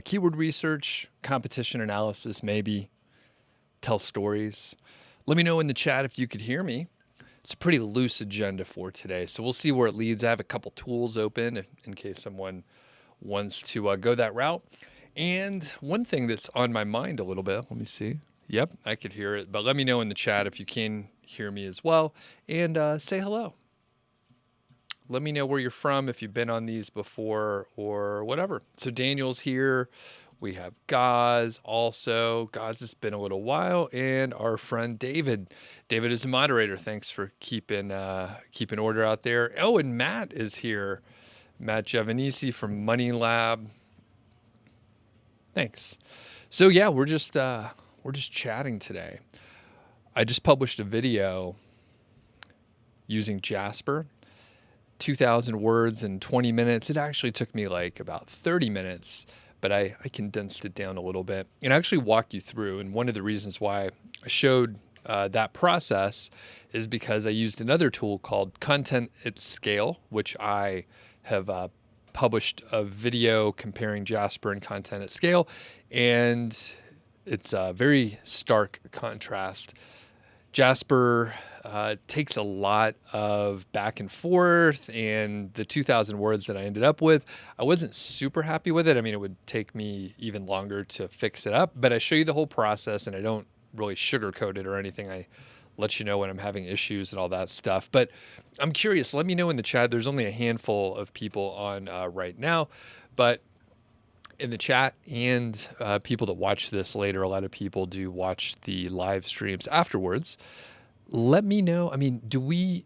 keyword research, competition analysis, maybe tell stories. Let me know in the chat if you could hear me. It's a pretty loose agenda for today, so we'll see where it leads. I have a couple tools open in case someone wants to go that route. And one thing that's on my mind a little bit, let me see. Yep, I could hear it, but let me know in the chat if you can hear me as well, and say hello. Let me know where you're from, if you've been on these before or whatever. So Daniel's here. We have Gaz also. Gaz, it's been a little while. And our friend David. David is a moderator. Thanks for keeping order out there. Oh, and Matt is here. Matt Giovanisi from Money Lab. Thanks. So yeah, we're just chatting today. I just published a video using Jasper. 2,000 words in 20 minutes. It actually took me like about 30 minutes, but I condensed it down a little bit and actually walked you through. And one of the reasons why I showed that process is because I used another tool called Content at Scale, which I have published a video comparing Jasper and Content at Scale. And it's a very stark contrast. Jasper takes a lot of back and forth, and the 2,000 words that I ended up with, I wasn't super happy with it. I mean, it would take me even longer to fix it up, but I show you the whole process and I don't really sugarcoat it or anything. I let you know when I'm having issues and all that stuff. But I'm curious, let me know in the chat. There's only a handful of people on right now, but in the chat and people that watch this later, a lot of people do watch the live streams afterwards. Let me know. I mean, do we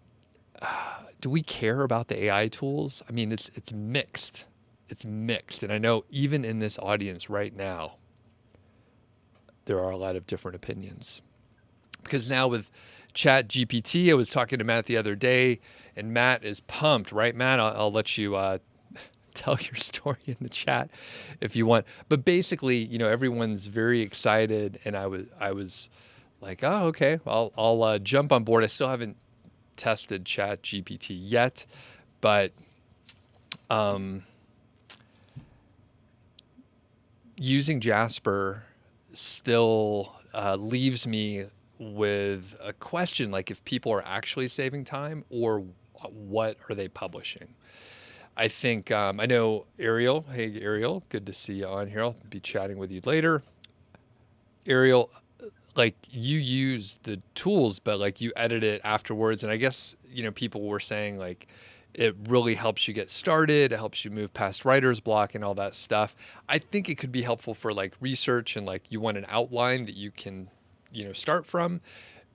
care about the AI tools? I mean, it's mixed. It's mixed. And I know even in this audience right now, there are a lot of different opinions. Because now with Chat GPT, I was talking to Matt the other day, and Matt is pumped, right, Matt? I'll let you tell your story in the chat if you want. But basically, you know, everyone's very excited, and I was like, oh, okay, I'll jump on board. I still haven't tested Chat GPT yet, but using Jasper still leaves me with a question, like if people are actually saving time or what are they publishing? I think, I know Ariel. Hey, Ariel, good to see you on here. I'll be chatting with you later. Ariel, like you use the tools, but like you edit it afterwards. And I guess, you know, people were saying like it really helps you get started. It helps you move past writer's block and all that stuff. I think it could be helpful for like research and like you want an outline that you can, you know, start from.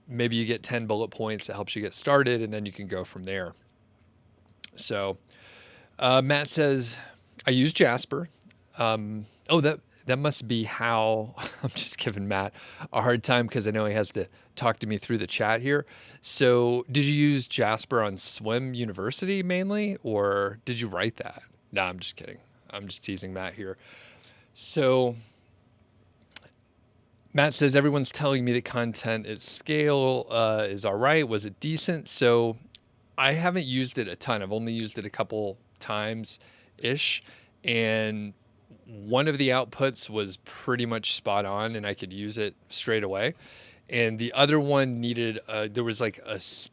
Maybe you get 10 bullet points that helps you get started and then you can go from there. So Matt says, I use Jasper. That must be how I'm just giving Matt a hard time because I know he has to talk to me through the chat here. So did you use Jasper on Swim University mainly, or did you write that? No, I'm just kidding. I'm just teasing Matt here. So Matt says, everyone's telling me that Content at Scale is all right. Was it decent? So I haven't used it a ton. I've only used it a couple times-ish. And one of the outputs was pretty much spot on and I could use it straight away. And the other one needed, there was like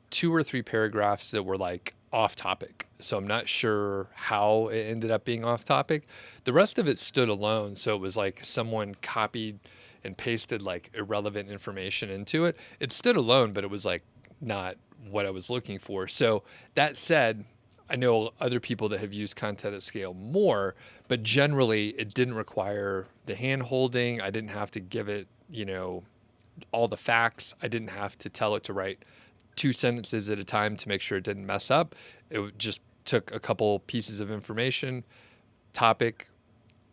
2 or 3 paragraphs that were like off topic. So I'm not sure how it ended up being off topic. The rest of it stood alone. So it was like someone copied and pasted like irrelevant information into it. It stood alone, but it was like not what I was looking for. So that said, I know other people that have used Content at Scale more, but generally it didn't require the hand holding. I didn't have to give it, you know, all the facts. I didn't have to tell it to write 2 sentences at a time to make sure it didn't mess up. It just took a couple pieces of information, topic,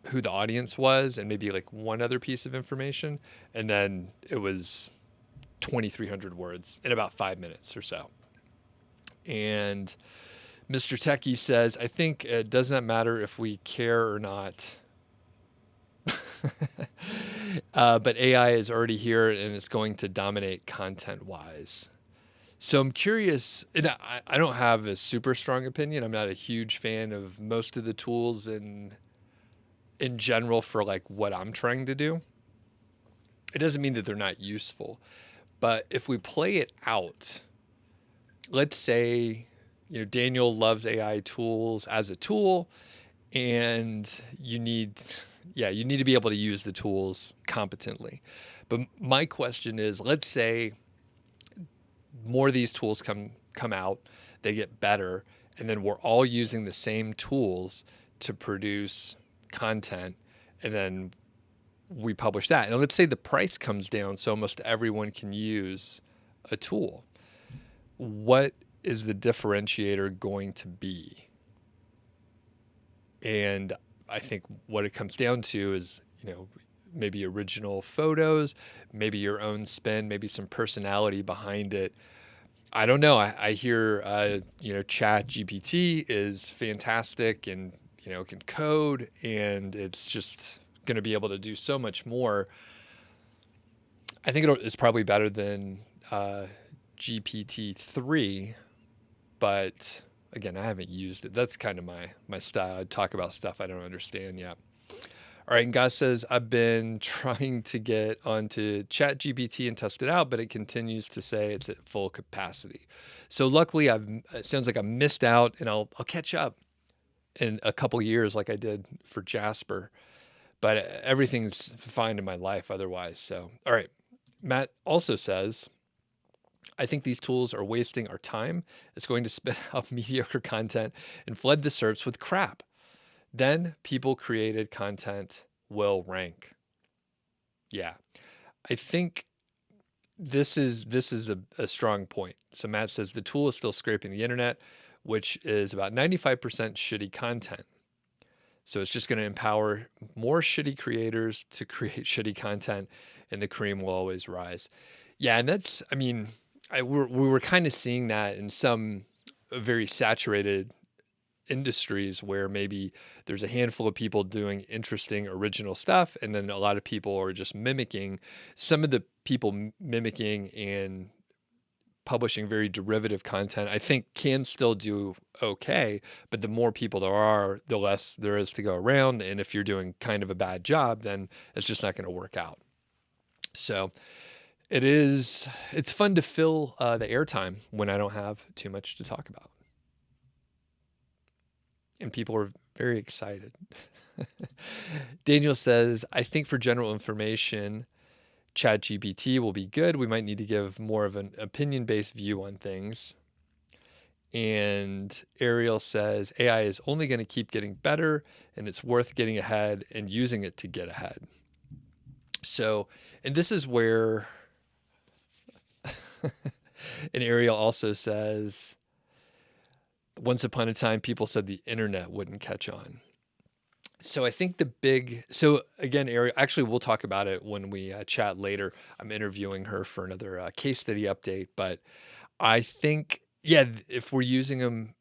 who the audience was, and maybe like one other piece of information. And then it was 2,300 words in about 5 minutes or so. And Mr. Techie says, I think it does not matter if we care or not. But AI is already here and it's going to dominate content-wise. So I'm curious, and I don't have a super strong opinion. I'm not a huge fan of most of the tools in in general for like what I'm trying to do. It doesn't mean that they're not useful, but if we play it out, let's say, Daniel loves AI tools as a tool, and you need to be able to use the tools competently. But my question is, let's say more of these tools come out, they get better, and then we're all using the same tools to produce content, and then we publish that. And let's say the price comes down so almost everyone can use a tool. What is the differentiator going to be? And I think what it comes down to is, maybe original photos, maybe your own spin, maybe some personality behind it. I don't know. I hear, Chat GPT is fantastic and, can code, and it's just going to be able to do so much more. I think it's probably better than GPT-3, but again, I haven't used it. That's kind of my style. I talk about stuff I don't understand yet. All right, and Gus says, I've been trying to get onto ChatGPT and test it out, but it continues to say it's at full capacity. So luckily, it sounds like I missed out, and I'll catch up in a couple years like I did for Jasper. But everything's fine in my life otherwise. So, all right. Matt also says, I think these tools are wasting our time. It's going to spit out mediocre content and flood the SERPs with crap. Then people created content will rank. Yeah. I think this is a strong point. So Matt says the tool is still scraping the internet, which is about 95% shitty content. So it's just going to empower more shitty creators to create shitty content, and the cream will always rise. Yeah, and that's, I mean, we were kind of seeing that in some very saturated industries where maybe there's a handful of people doing interesting original stuff, and then a lot of people are just mimicking. Some of the people mimicking and publishing very derivative content, I think, can still do okay, but the more people there are, the less there is to go around. And if you're doing kind of a bad job, then it's just not going to work out. So it's fun to fill the airtime when I don't have too much to talk about. And people are very excited. Daniel says, I think for general information, ChatGPT will be good. We might need to give more of an opinion-based view on things. And Ariel says, AI is only going to keep getting better, and it's worth getting ahead and using it to get ahead. So, and this is where, and Ariel also says, once upon a time, people said the internet wouldn't catch on. So I think so again, Ariel, actually, we'll talk about it when we chat later. I'm interviewing her for another case study update, but I think, if we're using them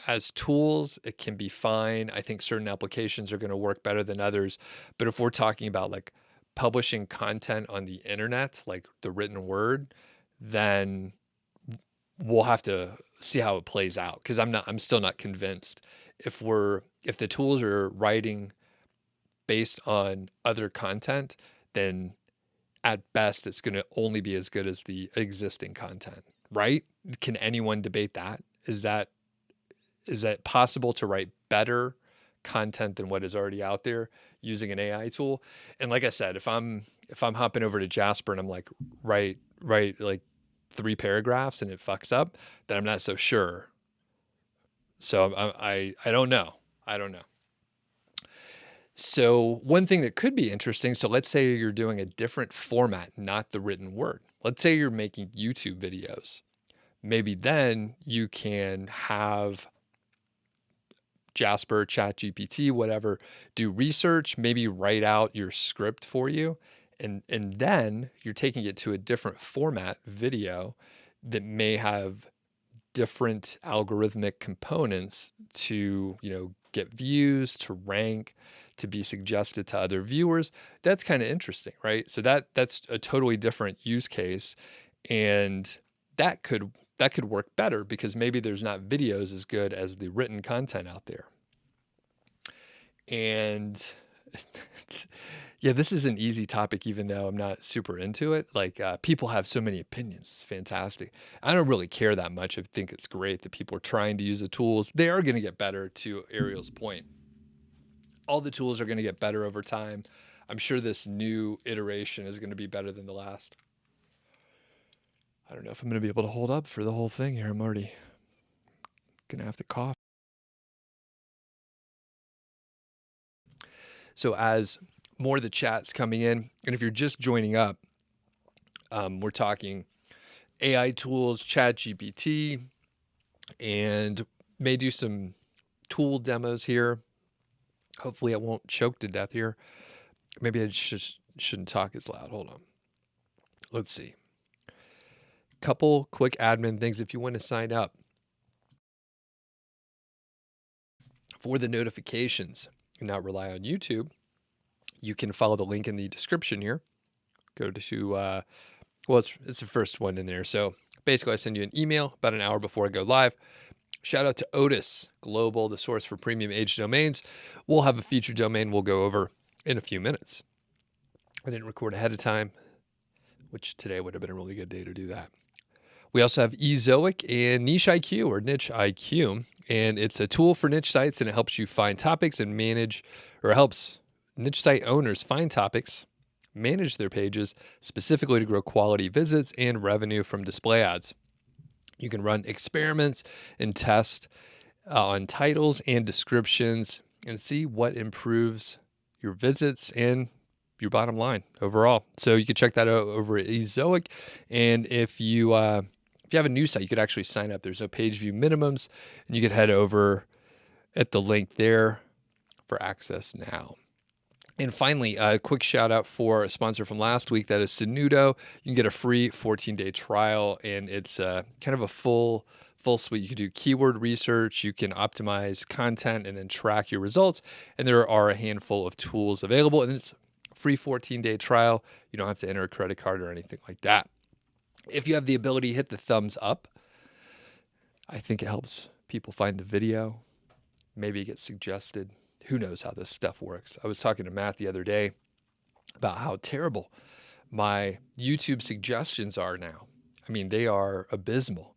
as tools, it can be fine. I think certain applications are going to work better than others. But if we're talking about like publishing content on the internet, like the written word, then we'll have to see how it plays out, because I'm still not convinced. If the tools are writing based on other content, then at best it's going to only be as good as the existing content, right? Can anyone debate that? Is that possible to write better content than what is already out there using an AI tool? And like I said, if I'm hopping over to Jasper and I'm like, write like 3 paragraphs and it fucks up, then I'm not so sure. So I don't know. So one thing that could be interesting, so let's say you're doing a different format, not the written word. Let's say you're making YouTube videos. Maybe then you can have Jasper, ChatGPT, whatever, do research, maybe write out your script for you. And then you're taking it to a different format video that may have different algorithmic components to, get views, to rank, to be suggested to other viewers. That's kind of interesting, right? So that's a totally different use case, and that could work better because maybe there's not videos as good as the written content out there. And Yeah, this is an easy topic, even though I'm not super into it. Like, people have so many opinions. It's fantastic. I don't really care that much. I think it's great that people are trying to use the tools. They are going to get better, to Ariel's point. All the tools are going to get better over time. I'm sure this new iteration is going to be better than the last. I don't know if I'm going to be able to hold up for the whole thing here. I'm already going to have to cough. So as more of the chat's coming in, and if you're just joining up, we're talking AI tools, Chat GPT, and may do some tool demos here. Hopefully I won't choke to death here. Maybe I just shouldn't talk as loud. Hold on. Let's see. Couple quick admin things if you want to sign up for the notifications and not rely on YouTube. You can follow the link in the description here. Go to, well, it's the first one in there. So basically, I send you an email about an hour before I go live. Shout out to Odys Global, the source for premium age domains. We'll have a featured domain we'll go over in a few minutes. I didn't record ahead of time, which today would have been a really good day to do that. We also have Ezoic and NicheIQ, or NicheIQ, and it's a tool for niche sites, and it helps you find topics and manage, or helps niche site owners find topics, manage their pages, specifically to grow quality visits and revenue from display ads. You can run experiments and test on titles and descriptions and see what improves your visits and your bottom line overall. So you can check that out over at Ezoic. And if you have a new site, you could actually sign up. There's no page view minimums, and you could head over at the link there for access now. And finally, a quick shout out for a sponsor from last week. That is Senuto. You can get a free 14-day trial, and it's kind of a full suite. You can do keyword research, you can optimize content, and then track your results. And there are a handful of tools available, and it's a free 14-day trial. You don't have to enter a credit card or anything like that. If you have the ability, hit the thumbs up. I think it helps people find the video. Maybe it gets suggested. Who knows how this stuff works? I was talking to Matt the other day about how terrible my YouTube suggestions are now. I mean, they are abysmal.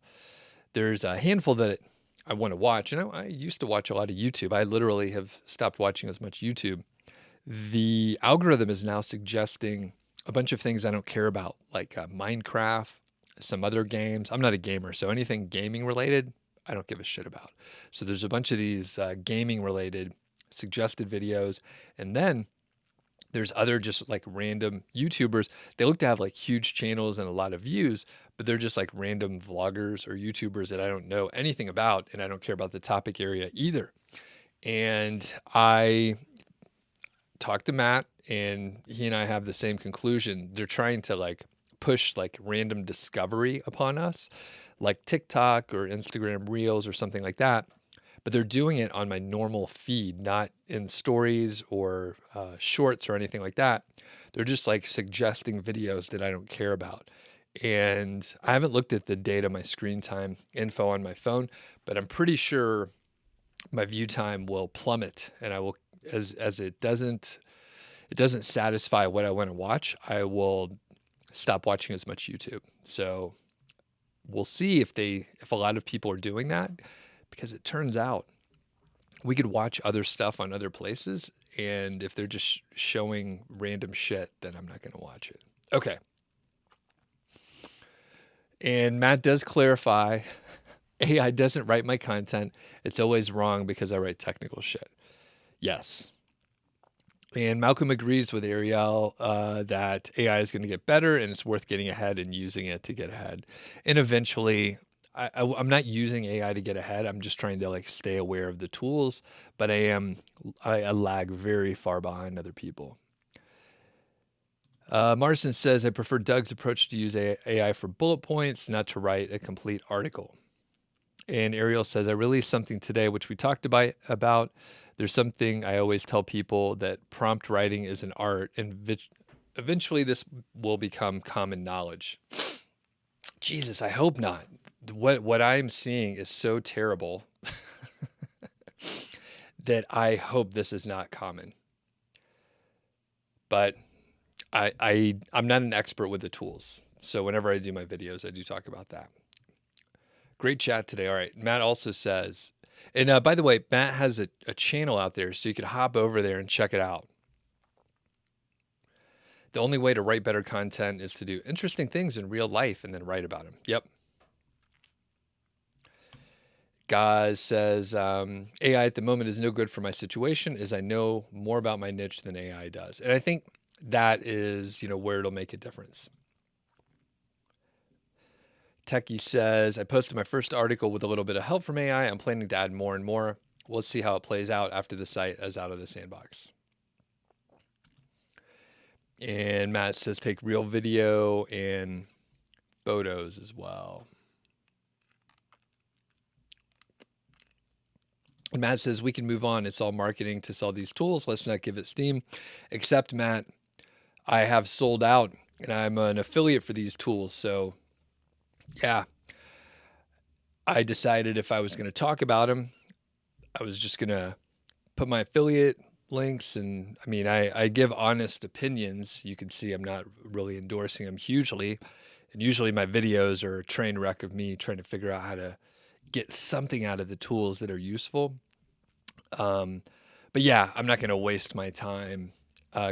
There's a handful that I want to watch. You know, I used to watch a lot of YouTube. I literally have stopped watching as much YouTube. The algorithm is now suggesting a bunch of things I don't care about, like Minecraft, some other games. I'm not a gamer, so anything gaming related, I don't give a shit about. So there's a bunch of these gaming related suggested videos. And then there's other just like random YouTubers. They look to have like huge channels and a lot of views, but they're just like random vloggers or YouTubers that I don't know anything about, and I don't care about the topic area either. And I talked to Matt, and he and I have the same conclusion. They're trying to like push like random discovery upon us, like TikTok or Instagram Reels or something like that. But they're doing it on my normal feed, not in stories or shorts or anything like that. They're just like suggesting videos that I don't care about. And I haven't looked at the data, my screen time info on my phone, but I'm pretty sure my view time will plummet, and I will, as it doesn't satisfy what I want to watch, I will stop watching as much YouTube. So we'll see if a lot of people are doing that, because it turns out we could watch other stuff on other places, and if they're just showing random shit, then I'm not going to watch it. Okay. And Matt does clarify, AI doesn't write my content. It's always wrong because I write technical shit. Yes. And Malcolm agrees with Ariel that AI is going to get better, and it's worth getting ahead and using it to get ahead. And eventually, I'm not using AI to get ahead. I'm just trying to like stay aware of the tools, but I lag very far behind other people. Marson says, I prefer Doug's approach to use AI for bullet points, not to write a complete article. And Ariel says, I released something today, which we talked about. There's something I always tell people, that prompt writing is an art, and eventually this will become common knowledge. Jesus, I hope not. What I'm seeing is so terrible that I hope this is not common. but I'm not an expert with the tools. So whenever I do my videos, I do talk about that. Great chat today. All right. Matt also says, and by the way, Matt has a channel out there, so you could hop over there and check it out. The only way to write better content is to do interesting things in real life and then write about them. Yep. Gaz says, AI at the moment is no good for my situation as I know more about my niche than AI does. And I think that is, where it'll make a difference. Techie says, I posted my first article with a little bit of help from AI. I'm planning to add more and more. We'll see how it plays out after the site is out of the sandbox. And Matt says, take real video and photos as well. And Matt says, we can move on. It's all marketing to sell these tools. Let's not give it steam. Except, Matt, I have sold out and I'm an affiliate for these tools. So, yeah, I decided if I was going to talk about them, I was just going to put my affiliate links. And I mean, I give honest opinions. You can see I'm not really endorsing them hugely. And usually my videos are a train wreck of me trying to figure out how to get something out of the tools that are useful. But yeah, I'm not going to waste my time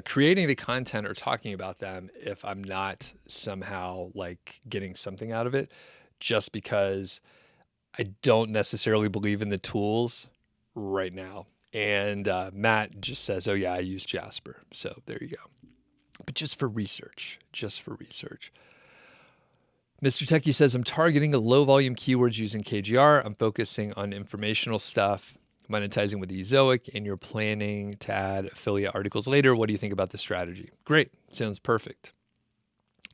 creating the content or talking about them if I'm not somehow like getting something out of it, just because I don't necessarily believe in the tools right now. And Matt just says, oh yeah, I use Jasper. So there you go. But just for research. Mr. Techie says, I'm targeting low volume keywords using KGR. I'm focusing on informational stuff, monetizing with Ezoic, and you're planning to add affiliate articles later. What do you think about the strategy? Great. Sounds perfect.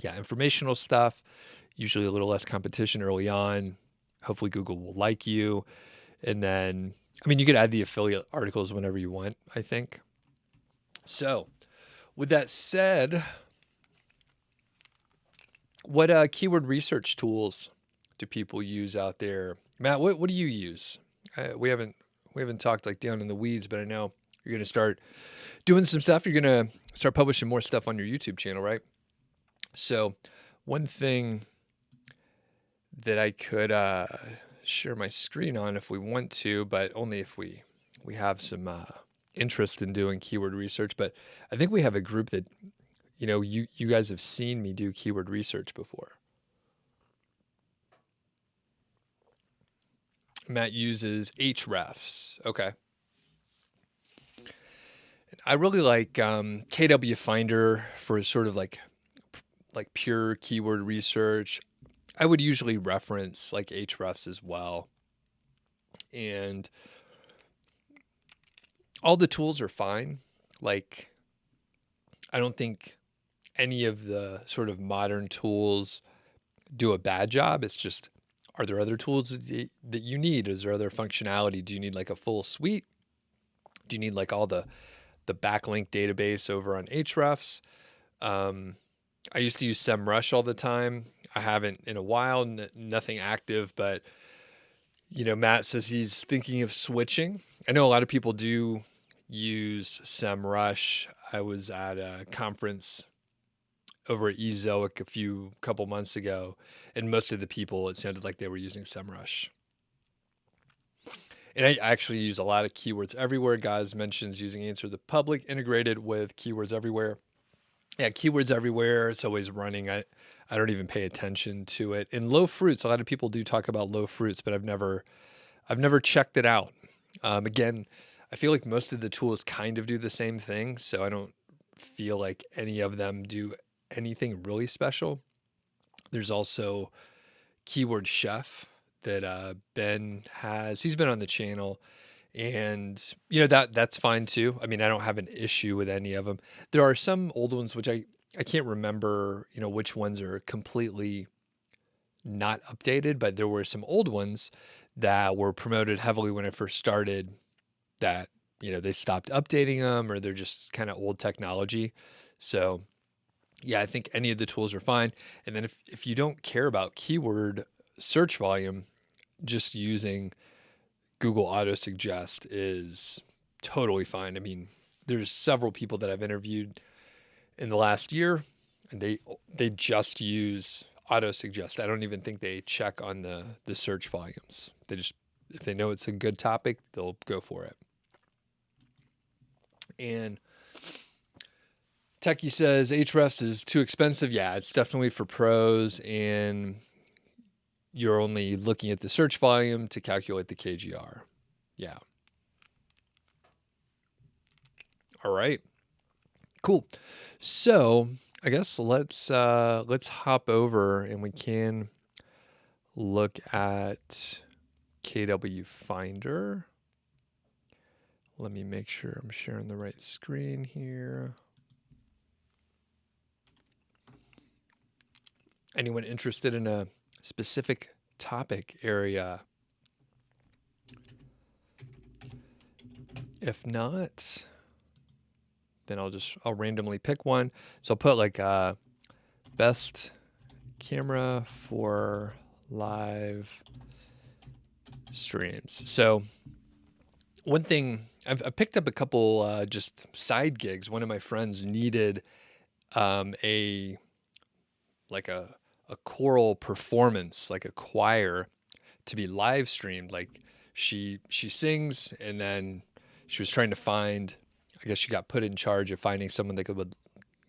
Yeah, informational stuff, usually a little less competition early on. Hopefully Google will like you. And then, I mean, you could add the affiliate articles whenever you want, I think. So with that said, what keyword research tools do people use out there? Matt, what do you use? We haven't talked like down in the weeds, but I know you're going to start doing some stuff. You're going to start publishing more stuff on your YouTube channel, right? So one thing that I could share my screen on if we want to, but only if we have some interest in doing keyword research. But I think we have a group that, you guys have seen me do keyword research before. Matt uses Hrefs. Okay. I really like KW Finder for sort of like pure keyword research. I would usually reference like Hrefs as well. And all the tools are fine. Like, I don't think any of the sort of modern tools do a bad job. It's just, are there other tools that you need? Is there other functionality? Do you need like a full suite? Do you need like all the backlink database over on Hrefs? I used to use SEMrush all the time. I haven't in a while, nothing active, but Matt says he's thinking of switching. I know a lot of people do use SEMrush. I was at a conference over at Ezoic a couple months ago, and most of the people, it sounded like they were using SEMrush. And I actually use a lot of keywords everywhere. Guys mentions using Answer the Public integrated with keywords everywhere. Yeah, keywords everywhere. It's always running. I don't even pay attention to it. And low fruits, a lot of people do talk about low fruits, but I've never checked it out. Again, I feel like most of the tools kind of do the same thing, so I don't feel like any of them do anything really special. There's also Keyword Chef that Ben has. He's been on the channel, and that's fine too. I mean, I don't have an issue with any of them. There are some old ones which I can't remember, which ones are completely not updated, but there were some old ones that were promoted heavily when I first started that, they stopped updating them, or they're just kind of old technology. So yeah, I think any of the tools are fine. And then if you don't care about keyword search volume, just using Google Auto Suggest is totally fine. I mean, there's several people that I've interviewed in the last year, and they just use auto suggest. I don't even think they check on the search volumes. They just, if they know it's a good topic, they'll go for it. And Techie says Hrefs is too expensive. Yeah, it's definitely for pros, and you're only looking at the search volume to calculate the KGR. Yeah. All right. Cool. So I guess let's hop over and we can look at KW Finder. Let me make sure I'm sharing the right screen here. Anyone interested in a specific topic area? If not, then I'll randomly pick one. So I'll put like best camera for live streams. So one thing, I've picked up a couple just side gigs. One of my friends needed a choral performance, like a choir, to be live streamed. Like she sings, and then she was trying to find, I guess she got put in charge of finding someone that would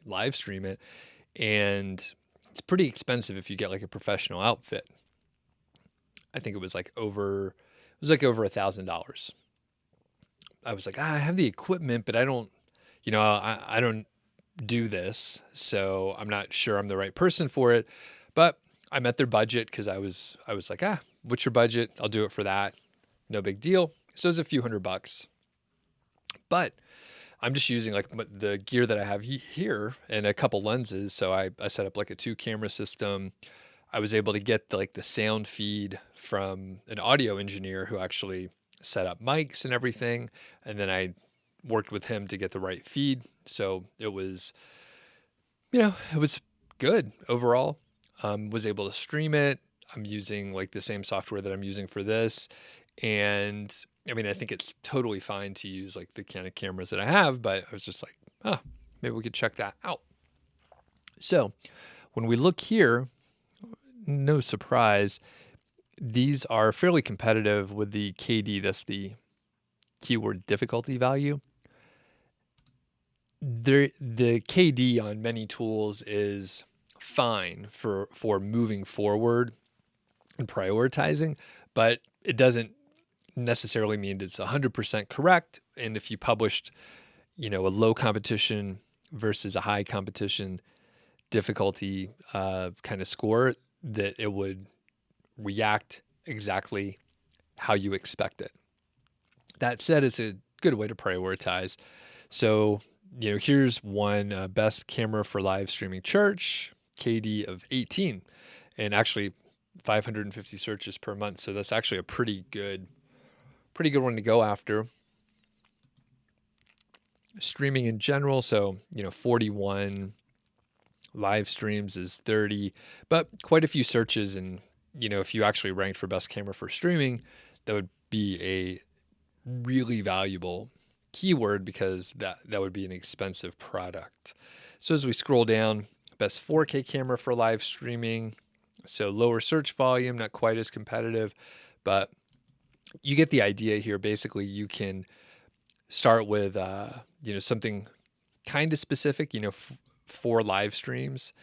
live stream it. And it's pretty expensive if you get like a professional outfit. I think it was like over $1,000. I was like, I have the equipment, but I don't, I don't do this, so I'm not sure I'm the right person for it. But I met their budget because I was like, what's your budget? I'll do it for that. No big deal. So it's a few $100. But I'm just using like the gear that I have here and a couple lenses. So I set up like a 2-camera system. I was able to get the sound feed from an audio engineer who actually set up mics and everything. And then I worked with him to get the right feed. So it was, it was good overall. Was able to stream it. I'm using like the same software that I'm using for this. And I mean, I think it's totally fine to use like the kind of cameras that I have, but I was just like, maybe we could check that out. So when we look here, no surprise, these are fairly competitive with the KD. That's the keyword difficulty value. The KD on many tools is fine for moving forward and prioritizing, but it doesn't necessarily mean it's 100% correct. And if you published, a low competition versus a high competition difficulty kind of score, that it would react exactly how you expect it. That said, it's a good way to prioritize. So, here's one, best camera for live streaming church, KD of 18, and actually 550 searches per month. So that's actually a pretty good one to go after. Streaming in general, so 41 live streams is 30, but quite a few searches. And if you actually ranked for best camera for streaming, that would be a really valuable keyword, because that would be an expensive product. So as we scroll down, best 4K camera for live streaming, so lower search volume, not quite as competitive, but you get the idea here. Basically, you can start with something kind of specific, for live streams,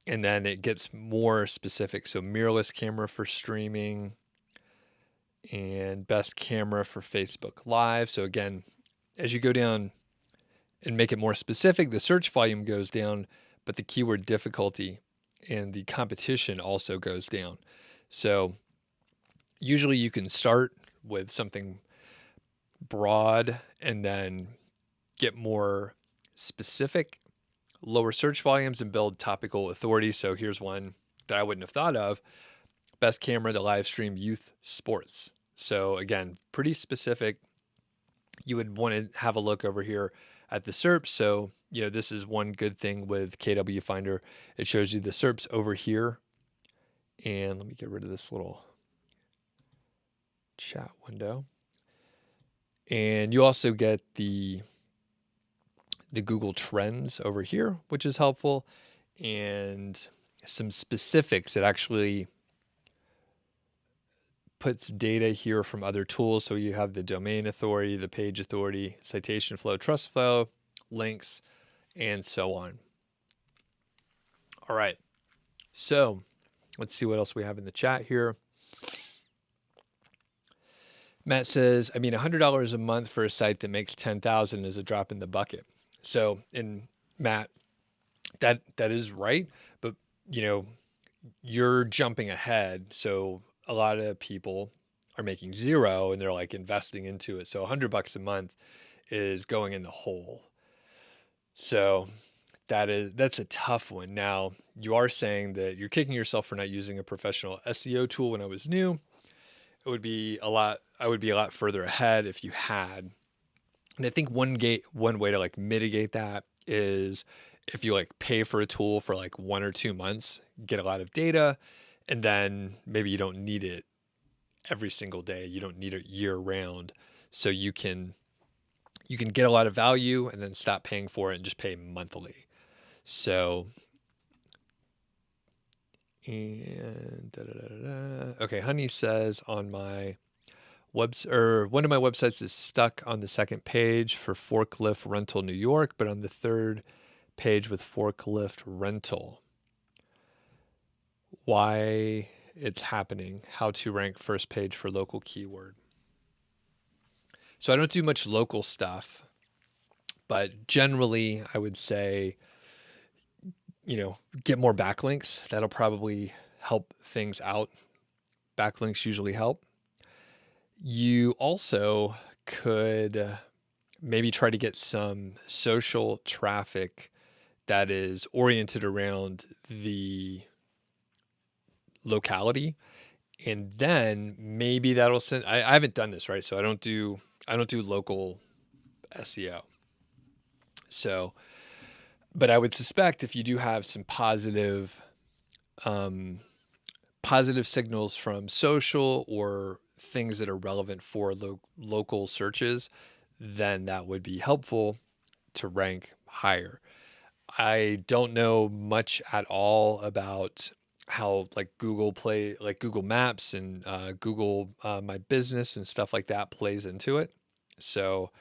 and then it gets more specific. So mirrorless camera for streaming, and best camera for Facebook Live. So again, as you go down and make it more specific, the search volume goes down, but the keyword difficulty and the competition also goes down. So usually you can start with something broad and then get more specific, lower search volumes, and build topical authority. So here's one that I wouldn't have thought of. Best camera to live stream youth sports. So again, pretty specific. You would want to have a look over here at the SERPs. So, this is one good thing with KW Finder. It shows you the SERPs over here. And let me get rid of this little chat window. And you also get the the Google Trends over here, which is helpful, and some specifics. It actually puts data here from other tools. So you have the domain authority, the page authority, citation flow, trust flow, links, and so on. All right. So let's see what else we have in the chat here. Matt says, I mean, $100 a month for a site that makes 10,000 is a drop in the bucket. So, and Matt, that is right, but you're jumping ahead. So a lot of people are making zero and they're like investing into it. So $100 a month is going in the hole. So that's a tough one. Now, you are saying that you're kicking yourself for not using a professional SEO tool when I was new. I would be a lot further ahead if you had. And I think one way to like mitigate that is if you like pay for a tool for like 1 or 2 months, get a lot of data, and then maybe you don't need it every single day. You don't need it year round. So you can get a lot of value and then stop paying for it and just pay monthly. So, and okay, Honey says on my one of my websites is stuck on the second page for forklift rental New York, but on the third page with forklift rental. Why it's happening? How to rank first page for local keyword. So I don't do much local stuff, but generally I would say, get more backlinks. That'll probably help things out. Backlinks usually help. You also could maybe try to get some social traffic that is oriented around the locality. And then maybe that'll send, I haven't done this, right? So I don't do local SEO. So, but I would suspect if you do have some positive signals from social or things that are relevant for local searches, then that would be helpful to rank higher. I don't know much at all about how like Google Maps and Google My Business and stuff like that plays into it. So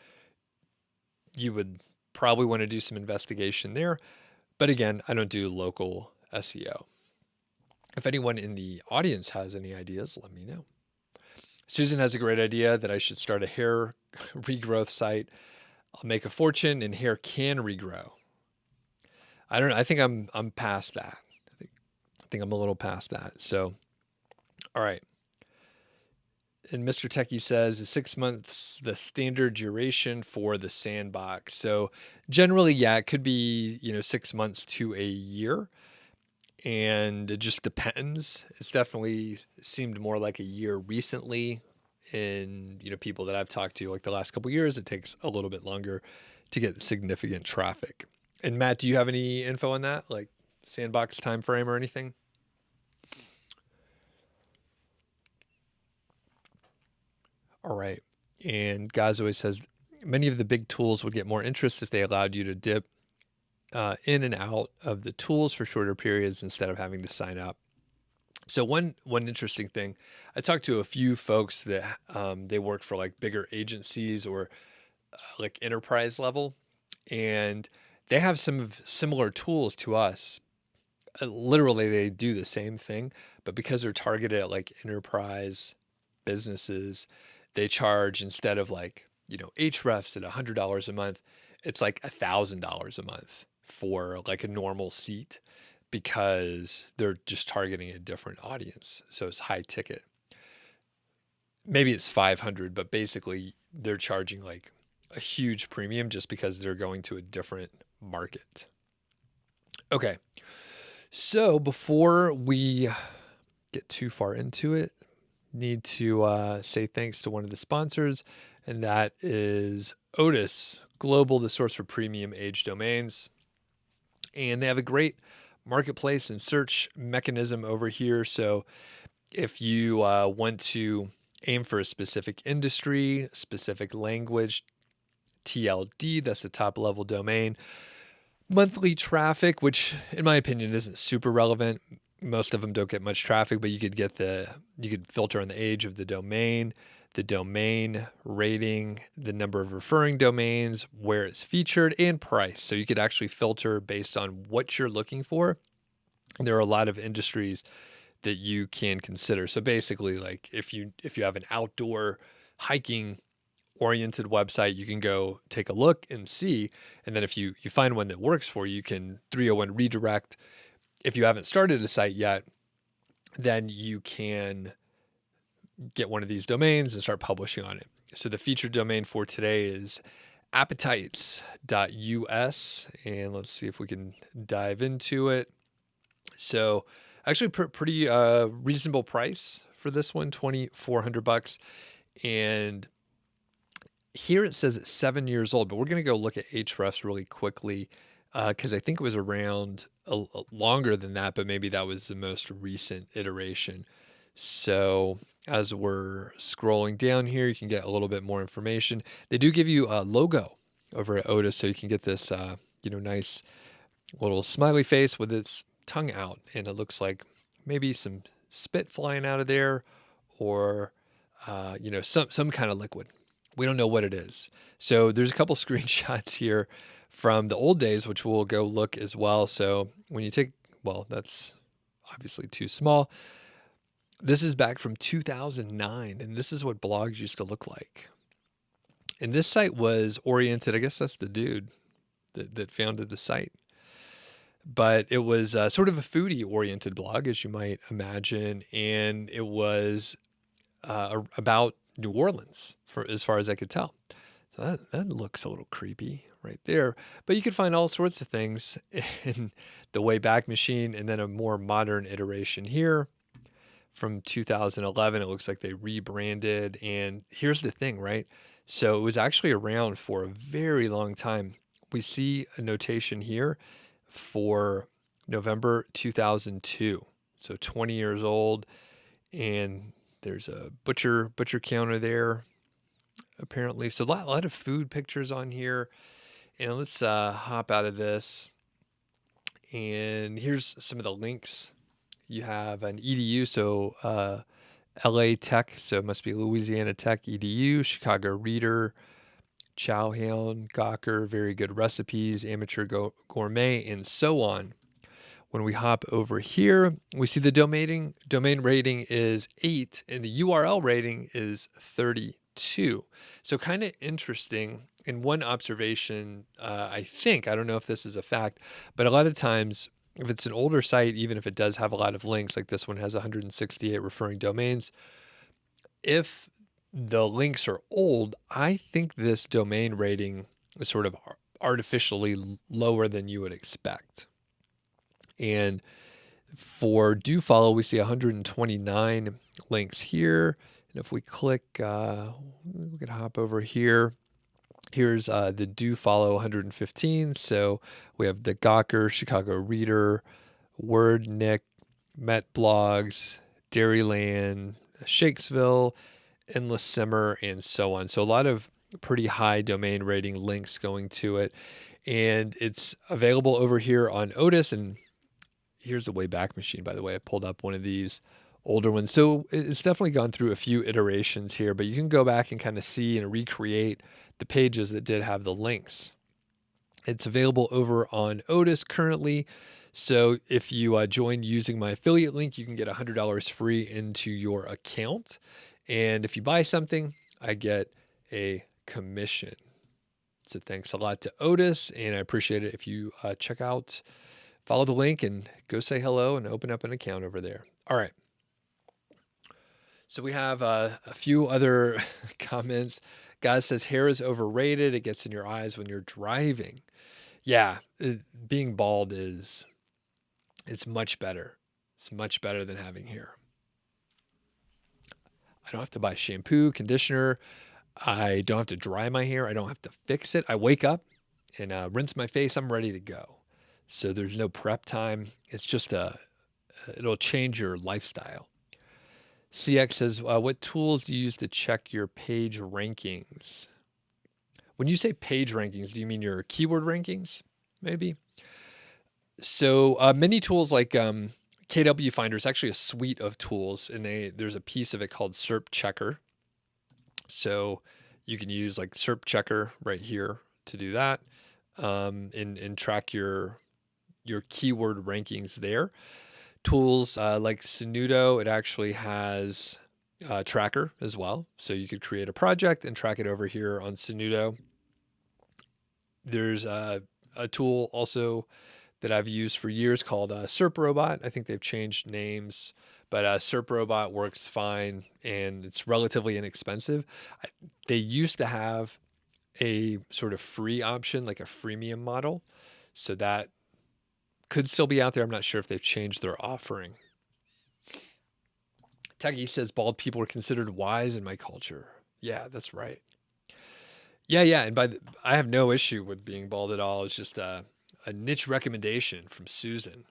you would probably want to do some investigation there. But again, I don't do local SEO. If anyone in the audience has any ideas, let me know. Susan has a great idea that I should start a hair regrowth site. I'll make a fortune and hair can regrow. I don't know. I think I'm past that. I think I'm a little past that. So, all right. And Mr. Techie says, is 6 months the standard duration for the sandbox? So generally, yeah, it could be, 6 months to a year. And it just depends. It's definitely seemed more like a year recently in, people that I've talked to like the last couple of years. It takes a little bit longer to get significant traffic. And Matt, do you have any info on that? Like sandbox time frame or anything? All right. And Gazoe says, many of the big tools would get more interest if they allowed you to dip in and out of the tools for shorter periods instead of having to sign up. So one interesting thing, I talked to a few folks that they work for like bigger agencies or like enterprise level, and they have some similar tools to us. Literally, they do the same thing, but because they're targeted at like enterprise businesses, they charge instead of like, Hrefs at $100 a month, it's like $1,000 a month for like a normal seat because they're just targeting a different audience. So it's high ticket. Maybe it's 500, but basically they're charging like a huge premium just because they're going to a different market. Okay. So before we get too far into it, need to say thanks to one of the sponsors, and that is Odys Global, the source for premium age domains. And they have a great marketplace and search mechanism over here. So if you want to aim for a specific industry, specific language, TLD, that's the top level domain. Monthly traffic, which in my opinion isn't super relevant. Most of them don't get much traffic, but you could filter on the age of the domain rating, the number of referring domains, where it's featured, and price. So you could actually filter based on what you're looking for. There are a lot of industries that you can consider. So basically, like if you have an outdoor hiking oriented website, you can go take a look and see. And then if you find one that works for you, you can 301 redirect. If you haven't started a site yet, then you can get one of these domains and start publishing on it. So the featured domain for today is appetites.us. And let's see if we can dive into it. So actually pretty reasonable price for this one, $2,400. And here it says it's 7 years old, but we're going to go look at Ahrefs really quickly because I think it was around longer than that, but maybe that was the most recent iteration. So as we're scrolling down here, you can get a little bit more information. They do give you a logo over at Odys, so you can get this nice little smiley face with its tongue out, and it looks like maybe some spit flying out of there, or some kind of liquid. We don't know what it is. So there's a couple screenshots here from the old days, which we'll go look as well. So when you that's obviously too small. This is back from 2009, and this is what blogs used to look like. And this site was oriented, I guess that's the dude that founded the site. But it was sort of a foodie-oriented blog, as you might imagine, and it was about New Orleans, for as far as I could tell. So that looks a little creepy right there. But you could find all sorts of things in the Wayback Machine, and then a more modern iteration here from 2011. It looks like they rebranded. And here's the thing, right? So it was actually around for a very long time. We see a notation here for November 2002. So 20 years old. And there's a butcher counter there, apparently. So a lot of food pictures on here. And let's hop out of this. And here's some of the links. You have an EDU, so LA Tech, so it must be Louisiana Tech EDU, Chicago Reader, Chowhound, Gawker, Very Good Recipes, Amateur Gourmet, and so on. When we hop over here, we see the domain rating is 8 and the URL rating is 32. So kind of interesting. And one observation, I don't know if this is a fact, but a lot of times if it's an older site, even if it does have a lot of links, like this one has 168 referring domains, if the links are old, I think this domain rating is sort of artificially lower than you would expect. And for do follow, we see 129 links here. And if we click, we can hop over here. Here's the do follow 115. So we have the Gawker, Chicago Reader, Word, Nick, Met Blogs, Dairyland, Shakesville, Endless Simmer, and so on. So a lot of pretty high domain rating links going to it. And it's available over here on Odys. And here's the Wayback Machine, by the way. I pulled up one of these older ones. So it's definitely gone through a few iterations here, but you can go back and kind of see and recreate the pages that did have the links. It's available over on Odys currently. So if you join using my affiliate link, you can get $100 free into your account. And if you buy something, I get a commission. So thanks a lot to Odys, and I appreciate it if you follow the link and go say hello and open up an account over there. All right. So we have a few other comments. Guy says hair is overrated. It gets in your eyes when you're driving. Yeah, being bald it's much better. It's much better than having hair. I don't have to buy shampoo, conditioner. I don't have to dry my hair. I don't have to fix it. I wake up and rinse my face. I'm ready to go. So there's no prep time. It's just it'll change your lifestyle. CX says, what tools do you use to check your page rankings? When you say page rankings, do you mean your keyword rankings? Maybe. So many tools like KW Finder is actually a suite of tools, and there's a piece of it called SERP Checker. So you can use like SERP Checker right here to do that, and track your keyword rankings there. Tools like Senuto, it actually has a tracker as well. So you could create a project and track it over here on Senuto. There's a tool also that I've used for years called SERP Robot. I think they've changed names, but SERP Robot works fine and it's relatively inexpensive. They used to have a sort of free option, like a freemium model. So that could still be out there. I'm not sure if they've changed their offering. Teggy says bald people are considered wise in my culture. Yeah, that's right. Yeah. And I have no issue with being bald at all. It's just a niche recommendation from Susan.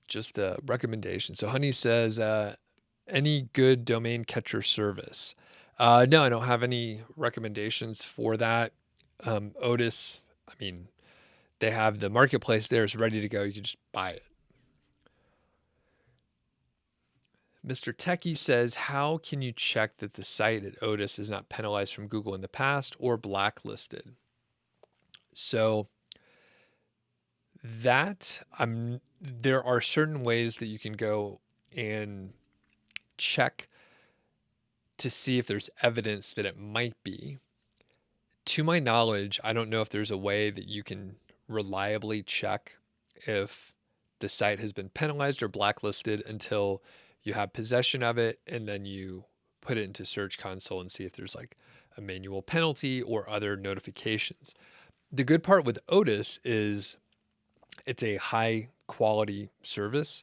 Just a recommendation. So Honey says, any good domain catcher service? No, I don't have any recommendations for that. Odys, I mean, they have the marketplace there. It's ready to go. You can just buy it. Mr. Techie says, how can you check that the site at Odys is not penalized from Google in the past or blacklisted? So there are certain ways that you can go and check to see if there's evidence that it might be. To my knowledge, I don't know if there's a way that you can reliably check if the site has been penalized or blacklisted until you have possession of it, and then you put it into Search Console and see if there's like a manual penalty or other notifications. The good part with Odys is it's a high quality service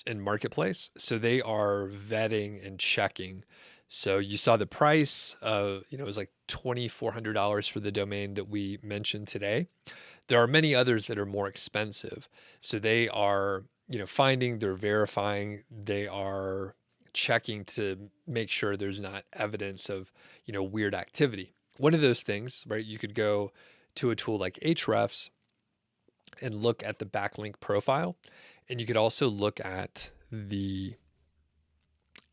and marketplace. So they are vetting and checking. So you saw the price of, it was like $2,400 for the domain that we mentioned today. There are many others that are more expensive. So they are, finding, they're verifying, they are checking to make sure there's not evidence of, weird activity. One of those things, right? You could go to a tool like Ahrefs and look at the backlink profile. And you could also look at the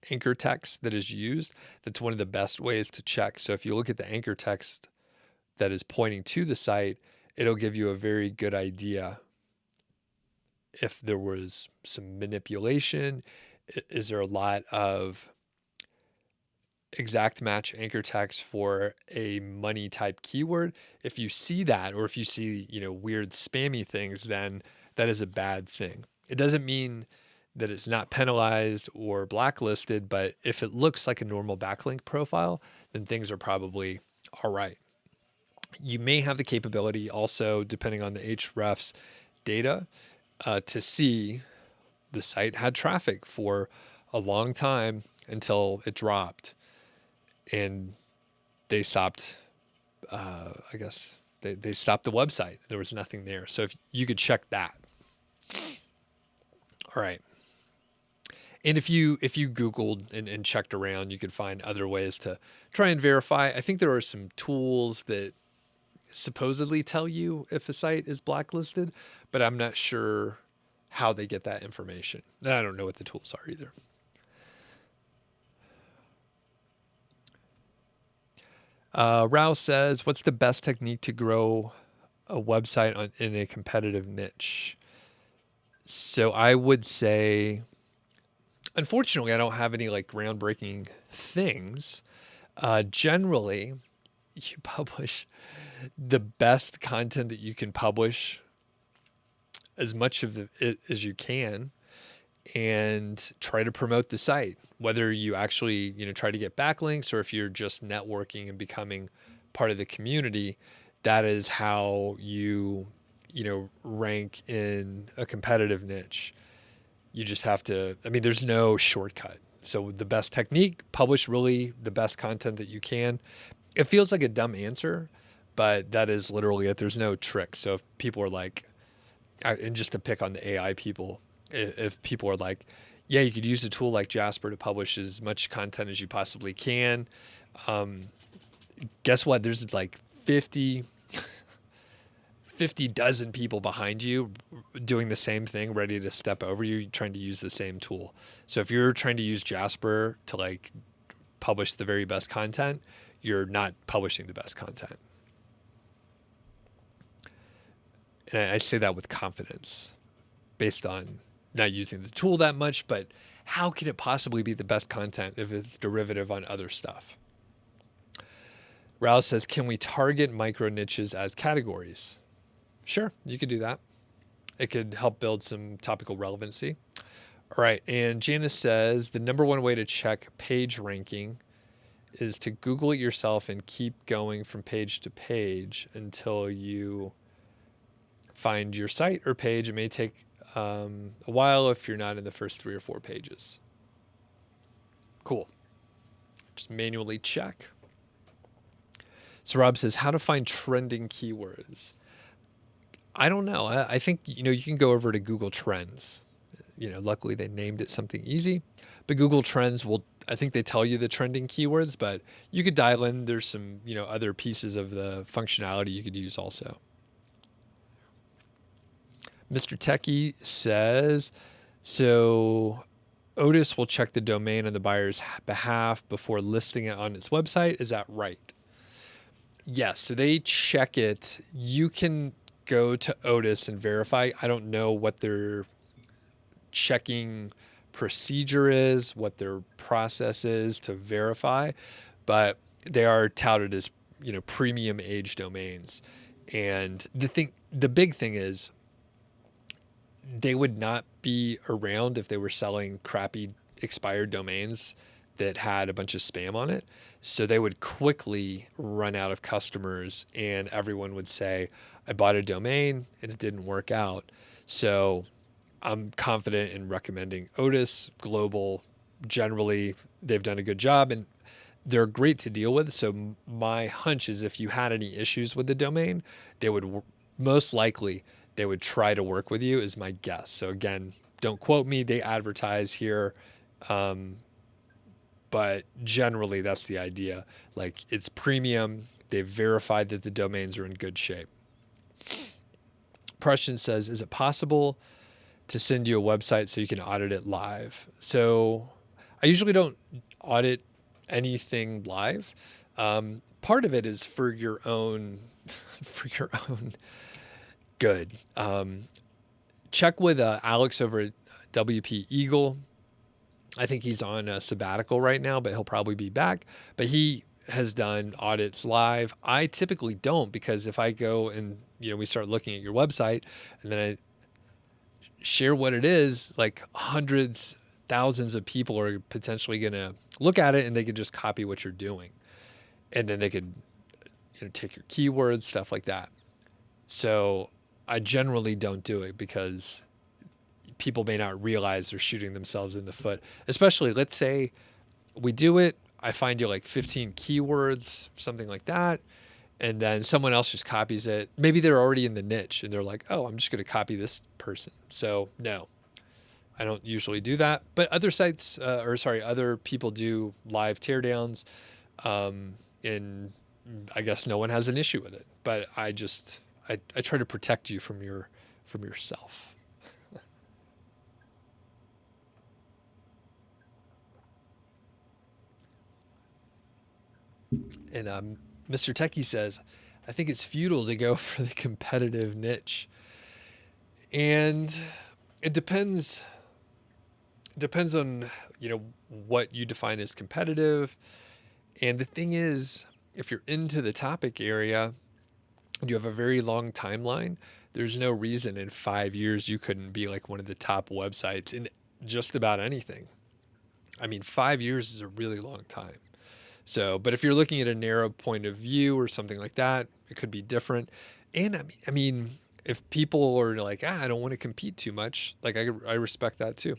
anchor text that is used. That's one of the best ways to check. So if you look at the anchor text that is pointing to the site, it'll give you a very good idea if there was some manipulation. Is there a lot of exact match anchor text for a money type keyword? If you see that, or if you see, weird spammy things, then that is a bad thing. It doesn't mean that it's not penalized or blacklisted, but if it looks like a normal backlink profile, then things are probably all right. You may have the capability also, depending on the Ahrefs data, to see the site had traffic for a long time until it dropped and they stopped, I guess they stopped the website. There was nothing there. So if you could check that. All right. And if you Googled and checked around, you could find other ways to try and verify. I think there are some tools that supposedly tell you if a site is blacklisted, but I'm not sure how they get that information. I don't know what the tools are either. Rouse says, what's the best technique to grow a website in a competitive niche? So I would say, unfortunately, I don't have any like groundbreaking things. Generally, you publish the best content that you can publish, as much of it as you can, and try to promote the site, whether you actually, try to get backlinks or if you're just networking and becoming part of the community. That is how you rank in a competitive niche. You just have to, there's no shortcut. So the best technique, publish really the best content that you can. It feels like a dumb answer, but that is literally it. There's no trick. So if people are like, and just to pick on the AI people, if people are like, Yeah, you could use a tool like Jasper to publish as much content as you possibly can. Um, guess what? There's like 50 dozen people behind you doing the same thing, ready to step over you, trying to use the same tool. So if you're trying to use Jasper to like publish the very best content, you're not publishing the best content. And I say that with confidence based on not using the tool that much, but how can it possibly be the best content if it's derivative on other stuff? Rouse says, can we target micro niches as categories? Sure, you could do that. It could help build some topical relevancy. All right, and Janice says, the number one way to check page ranking is to Google it yourself and keep going from page to page until you find your site or page. It may take a while if you're not in the first 3 or 4 pages. Cool. Just manually check. So Rob says, how to find trending keywords. I don't know. I think, you can go over to Google Trends. Luckily they named it something easy, but Google Trends I think they tell you the trending keywords, but you could dial in. There's some, other pieces of the functionality you could use also. Mr. Techie says, so Odys will check the domain on the buyer's behalf before listing it on its website. Is that right? Yes. So they check it. You can go to Odys and verify. I don't know what their checking procedure is, what their process is to verify, but they are touted as, premium age domains. And the big thing is, they would not be around if they were selling crappy expired domains that had a bunch of spam on it. So they would quickly run out of customers and everyone would say, I bought a domain and it didn't work out. So I'm confident in recommending Odys. Global, generally, they've done a good job and they're great to deal with. So my hunch is if you had any issues with the domain, they would most likely they would try to work with you, is my guess. So again, don't quote me. They advertise here. But generally that's the idea. Like, it's premium. They've verified that the domains are in good shape. Prussian says, is it possible to send you a website so you can audit it live? So I usually don't audit anything live. Part of it is for your own good. Check with Alex over at WP Eagle. I think he's on a sabbatical right now, but he'll probably be back. But he has done audits live. I typically don't, because if I go and we start looking at your website and then I share what it is, like hundreds, thousands of people are potentially going to look at it and they could just copy what you're doing. And then they could take your keywords, stuff like that. So I generally don't do it because people may not realize they're shooting themselves in the foot. Especially, let's say we do it, I find you like 15 keywords, something like that, and then someone else just copies it. Maybe they're already in the niche and they're like, oh, I'm just going to copy this person. So no, I don't usually do that. But other sites, other people do live teardowns, and I guess no one has an issue with it. But I try to protect you from yourself. And Mr. Techie says, I think it's futile to go for the competitive niche. And it depends on, what you define as competitive. And the thing is, if you're into the topic area and you have a very long timeline, there's no reason in 5 years you couldn't be like one of the top websites in just about anything. I mean, 5 years is a really long time. So, but if you're looking at a narrow point of view or something like that, it could be different. And I mean, if people are like, I don't want to compete too much, like I respect that too.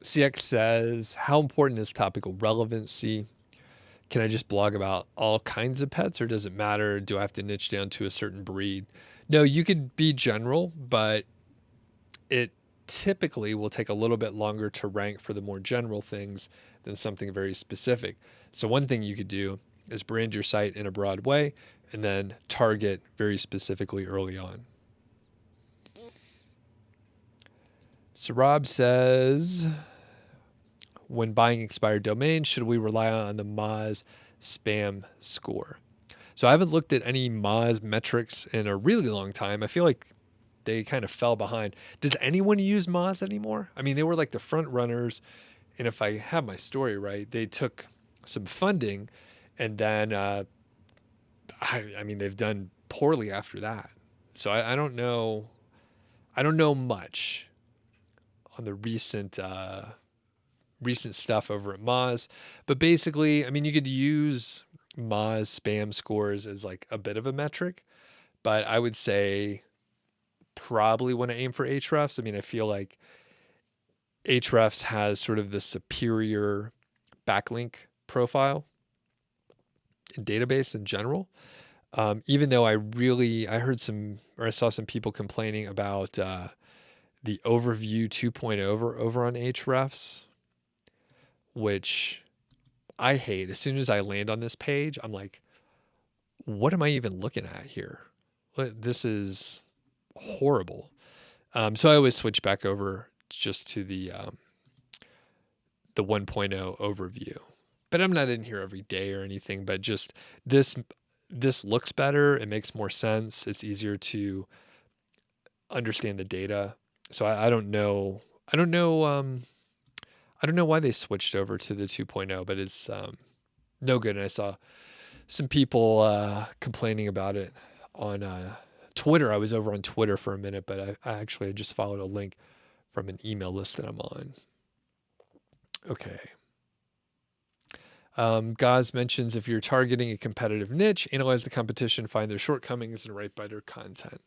CX says, how important is topical relevancy? Can I just blog about all kinds of pets, or does it matter? Do I have to niche down to a certain breed? No, you could be general, but it typically will take a little bit longer to rank for the more general things than something very specific. So one thing you could do is brand your site in a broad way and then target very specifically early on. So Rob says, when buying expired domains, should we rely on the Moz spam score? So I haven't looked at any Moz metrics in a really long time. I feel like they kind of fell behind. Does anyone use Moz anymore? I mean, they were like the front runners. And if I have my story right, they took some funding and then, I mean, they've done poorly after that. So I don't know. I don't know much on the recent stuff over at Moz, but basically, I mean, you could use Moz spam scores as like a bit of a metric, but I would say probably want to aim for Hrefs. I mean, I feel like Hrefs has sort of the superior backlink profile and database in general. Even though I saw some people complaining about the overview 2.0 over on Hrefs, which I hate. As soon as I land on this page, I'm like, what am I even looking at here? This is horrible. So I always switch back over just to the 1.0 overview. But I'm not in here every day or anything, but just this looks better. It makes more sense. It's easier to understand the data. So I don't know. I don't know why they switched over to the 2.0, but it's no good. And I saw some people complaining about it on Twitter. I was over on Twitter for a minute, but I just followed a link from an email list that I'm on. Okay. Gaz mentions, if you're targeting a competitive niche, analyze the competition, find their shortcomings, and write better content.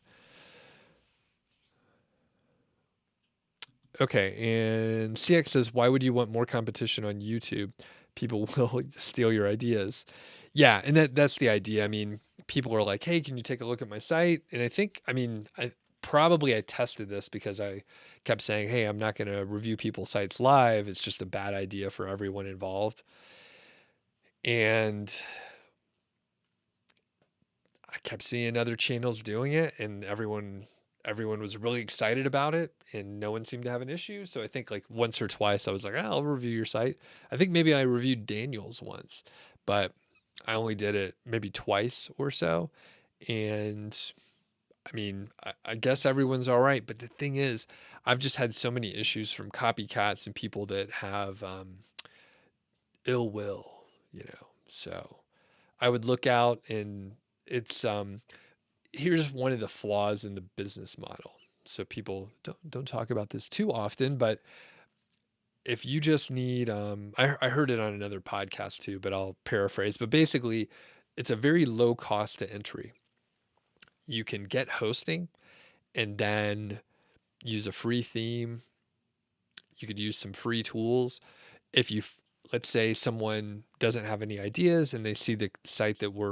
Okay, and CX says, why would you want more competition on YouTube? People will steal your ideas. Yeah, and that's the idea. I mean, people are like, hey, can you take a look at my site? And I think, I tested this because I kept saying, hey, I'm not going to review people's sites live. It's just a bad idea for everyone involved. And I kept seeing other channels doing it, and everyone was really excited about it, and no one seemed to have an issue. So I think like once or twice I was like, I'll review your site. I think maybe I reviewed Daniel's once, but I only did it maybe twice or so. And I mean, I guess everyone's all right. But the thing is, I've just had so many issues from copycats and people that have ill will, So I would look out, and it's here's one of the flaws in the business model. So people don't talk about this too often, but if you just need, I heard it on another podcast too, but I'll paraphrase. But basically, it's a very low cost to entry. You can get hosting and then use a free theme. You could use some free tools. If you, let's say someone doesn't have any ideas and they see the site that we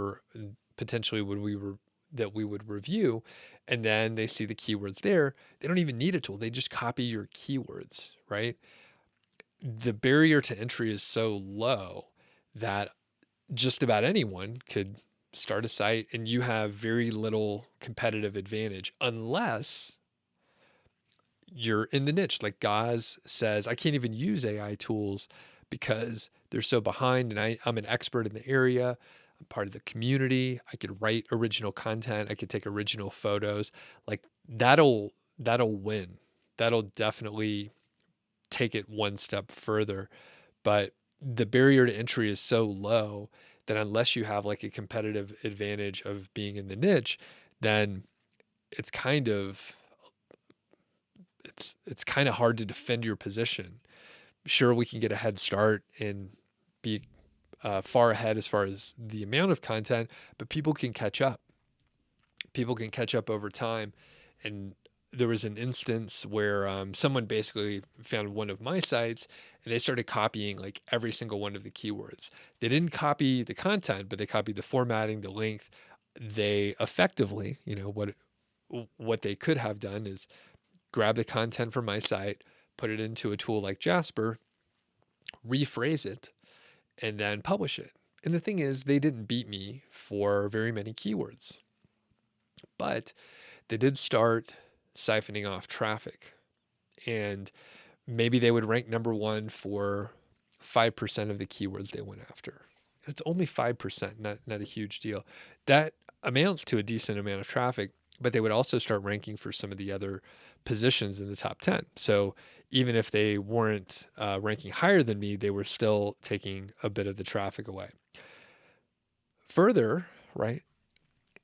would review, and then they see the keywords there, they don't even need a tool. They just copy your keywords, right? The barrier to entry is so low that just about anyone could start a site, and you have very little competitive advantage unless you're in the niche. Like Gaz says, I can't even use AI tools because they're so behind, and I'm an expert in the area. I'm part of the community. I could write original content. I could take original photos. Like that'll win. That'll definitely take it one step further. But the barrier to entry is so low that unless you have like a competitive advantage of being in the niche, then it's kind of hard to defend your position. Sure, we can get a head start and be far ahead as far as the amount of content, but people can catch up. People can catch up over time. And there was an instance where someone basically found one of my sites and they started copying like every single one of the keywords. They didn't copy the content, but they copied the formatting, the length. They effectively, what they could have done is grab the content from my site, put it into a tool like Jasper, rephrase it, and then publish it. And the thing is, they didn't beat me for very many keywords, but they did start siphoning off traffic. And maybe they would rank number one for 5% of the keywords they went after. It's only 5%, not a huge deal. That amounts to a decent amount of traffic, but they would also start ranking for some of the other positions in the top 10. So even if they weren't ranking higher than me, they were still taking a bit of the traffic away. Further, right?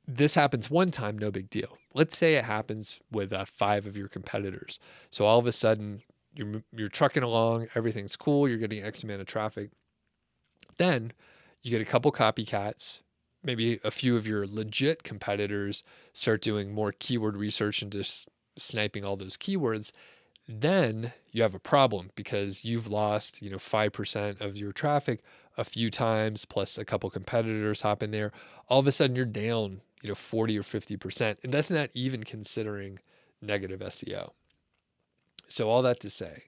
This happens one time, no big deal. Let's say it happens with 5 of your competitors. So all of a sudden, you're trucking along, everything's cool, you're getting X amount of traffic. Then you get a couple copycats, maybe a few of your legit competitors start doing more keyword research and just sniping all those keywords. Then you have a problem because you've lost, 5% of your traffic a few times, plus a couple competitors hop in there. All of a sudden you're down, 40 or 50%. And that's not even considering negative SEO. So all that to say,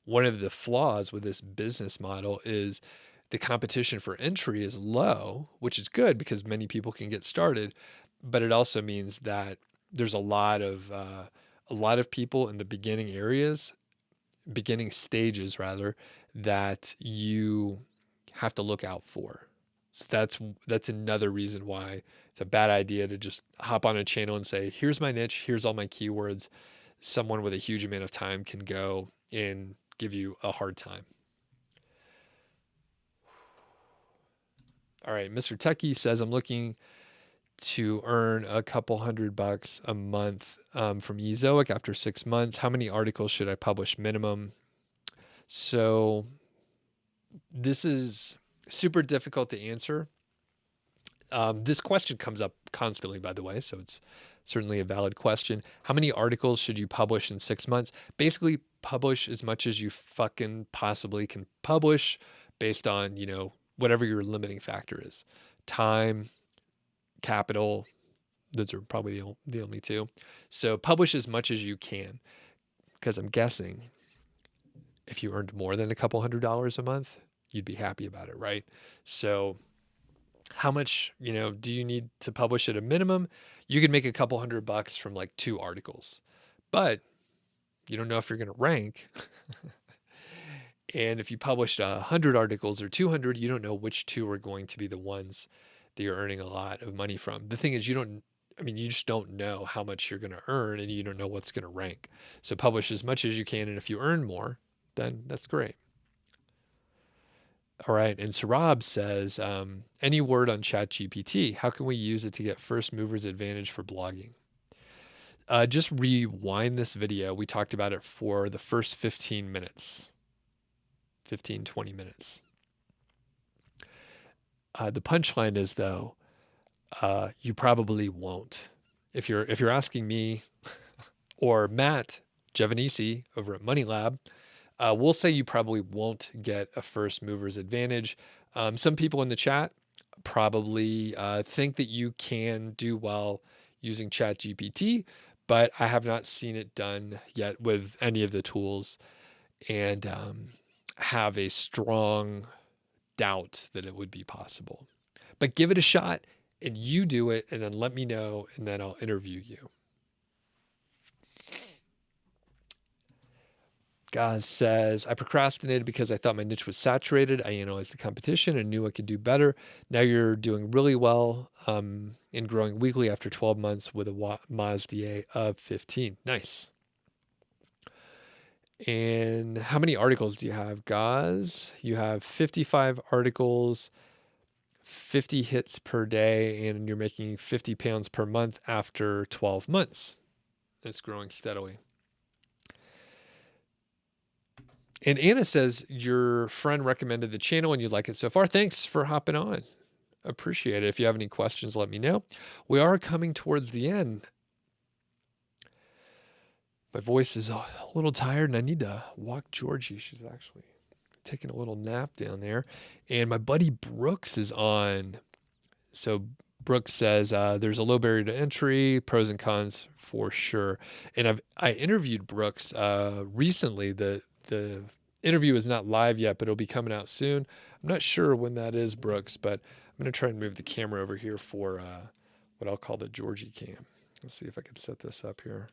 one of the flaws with this business model is the competition for entry is low, which is good because many people can get started, but it also means that there's a lot of people in the beginning stages rather, that you have to look out for. So that's another reason why it's a bad idea to just hop on a channel and say, here's my niche, here's all my keywords. Someone with a huge amount of time can go and give you a hard time. All right, Mr. Techie says, I'm looking to earn a couple $100 a month from Ezoic after 6 months. How many articles should I publish minimum? So this is super difficult to answer. This question comes up constantly, by the way, so it's certainly a valid question. How many articles should you publish in 6 months? Basically, publish as much as you fucking possibly can publish based on, whatever your limiting factor is. Time, capital, those are probably the only two. So publish as much as you can, because I'm guessing if you earned more than a couple $100 a month, you'd be happy about it, right? So how much, do you need to publish at a minimum? You could make a couple $100 from like 2 articles, but you don't know if you're going to rank. And if you published 100 articles or 200, you don't know which 2 are going to be the ones that you're earning a lot of money from. The thing is, you just don't know how much you're going to earn, and you don't know what's going to rank. So publish as much as you can. And if you earn more, then that's great. All right. And Sarab says, any word on ChatGPT? How can we use it to get first movers advantage for blogging? Just rewind this video. We talked about it for the first 15 minutes. 15, 20 minutes. The punchline is, though, you probably won't. If you're asking me or Matt Giovanisi over at Money Lab, we'll say you probably won't get a first mover's advantage. Some people in the chat probably think that you can do well using ChatGPT, but I have not seen it done yet with any of the tools, and have a strong doubt that it would be possible. But give it a shot, and you do it, and then let me know, and then I'll interview you. Gaz says, I procrastinated because I thought my niche was saturated. I analyzed the competition and knew I could do better. Now you're doing really well in growing weekly after 12 months with a MOSDA of 15. Nice. And how many articles do you have, Gaz? You have 55 articles, 50 hits per day, and you're making 50 pounds per month after 12 months. It's growing steadily. And Anna says, your friend recommended the channel and you like it so far. Thanks for hopping on. Appreciate it. If you have any questions, let me know. We are coming towards the end. My voice is a little tired and I need to walk Georgie. She's actually taking a little nap down there. And my buddy Brooks is on. So Brooks says, there's a low barrier to entry, pros and cons for sure. And I interviewed Brooks recently. The interview is not live yet, but it'll be coming out soon. I'm not sure when that is, Brooks, but I'm going to try and move the camera over here for what I'll call the Georgie cam. Let's see if I can set this up here.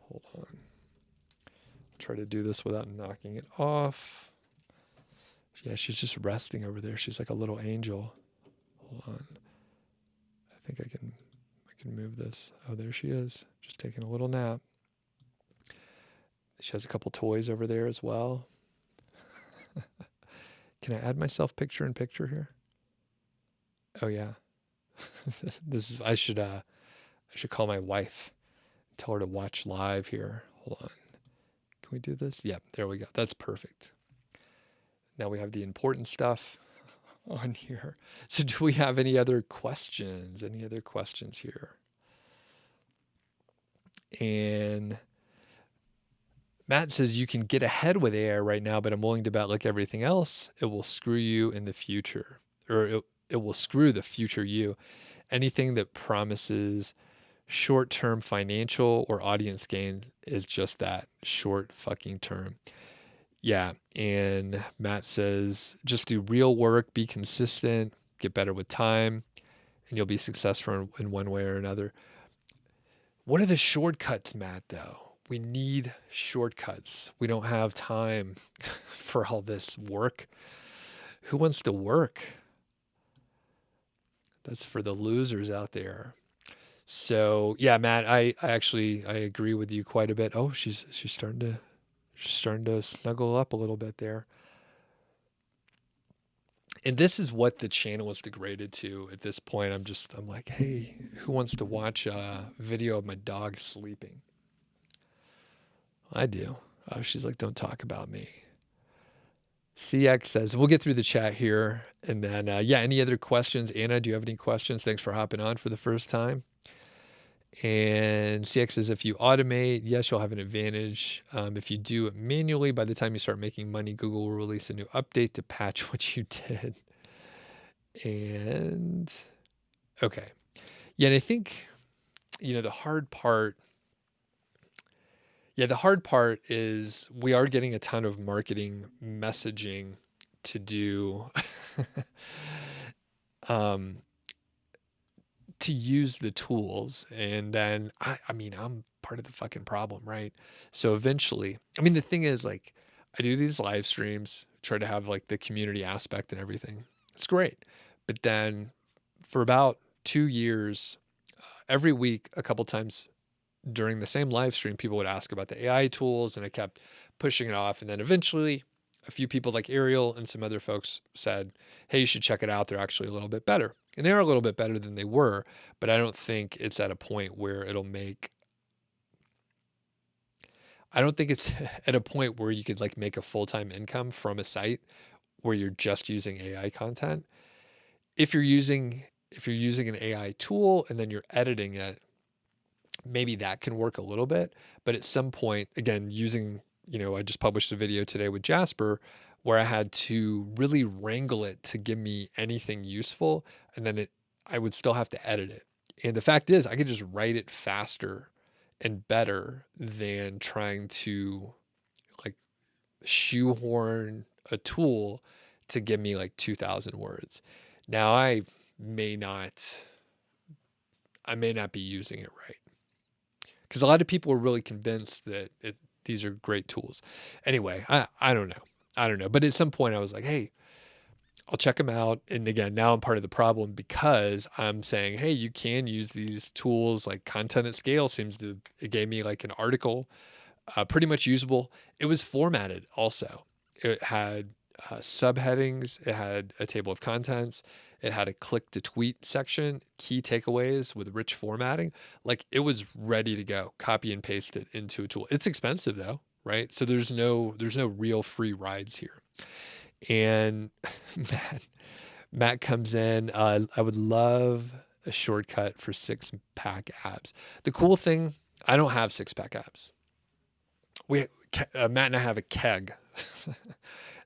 Hold on. I'll try to do this without knocking it off. Yeah, she's just resting over there. She's like a little angel. Hold on. I think I can move this. Oh, there she is. Just taking a little nap. She has a couple toys over there as well. Can I add myself picture in picture here? Oh yeah. This is I should call my wife. Tell her to watch live here. Hold on. Can we do this? Yep, there we go. That's perfect. Now we have the important stuff on here. So do we have any other questions? Any other questions here? And Matt says you can get ahead with AI right now, but I'm willing to bet like everything else, it will screw you in the future, or it will screw the future you. Anything that promises short-term financial or audience gain is just that, short fucking term. Yeah, and Matt says, just do real work, be consistent, get better with time, and you'll be successful in one way or another. What are the shortcuts, Matt, though? We need shortcuts. We don't have time for all this work. Who wants to work? That's for the losers out there. So, yeah, Matt, I agree with you quite a bit. Oh, she's starting to snuggle up a little bit there. And this is what the channel is degraded to at this point. I'm like, hey, who wants to watch a video of my dog sleeping? I do. Oh, she's like, don't talk about me. CX says, we'll get through the chat here. And then, yeah, any other questions? Anna, do you have any questions? Thanks for hopping on for the first time. And CX says, if you automate, yes, you'll have an advantage. If you do it manually, by the time you start making money, Google will release a new update to patch what you did. And okay. Yeah, and I think, the hard part is we are getting a ton of marketing messaging to do to use the tools. And then I'm part of the fucking problem, right? So eventually, the thing is, like, I do these live streams, try to have like the community aspect and everything. It's great. But then for about 2 years, every week, a couple times during the same live stream, people would ask about the AI tools, and I kept pushing it off. And then eventually a few people like Ariel and some other folks said, hey, you should check it out. They're actually a little bit better. And they are a little bit better than they were, but I don't think it's at a point where I don't think it's at a point where you could like make a full-time income from a site where you're just using AI content. If you're using an AI tool and then you're editing it, maybe that can work a little bit. But at some point, again, I just published a video today with Jasper where I had to really wrangle it to give me anything useful. And then I would still have to edit it. And the fact is, I could just write it faster and better than trying to like shoehorn a tool to give me like 2,000 words. Now I may not be using it right, because a lot of people are really convinced that these are great tools. Anyway, I don't know. But at some point I was like, hey, I'll check them out. And again, now I'm part of the problem because I'm saying, hey, you can use these tools. Like Content at Scale it gave me like an article, pretty much usable. It was formatted also. It had subheadings. It had a table of contents. It had a click to tweet section, key takeaways with rich formatting. Like it was ready to go, copy and paste it into a tool. It's expensive though, right? So there's no real free rides here. And Matt comes in. I would love a shortcut for 6-pack abs. The cool thing, I don't have 6-pack abs. Matt and I have a keg.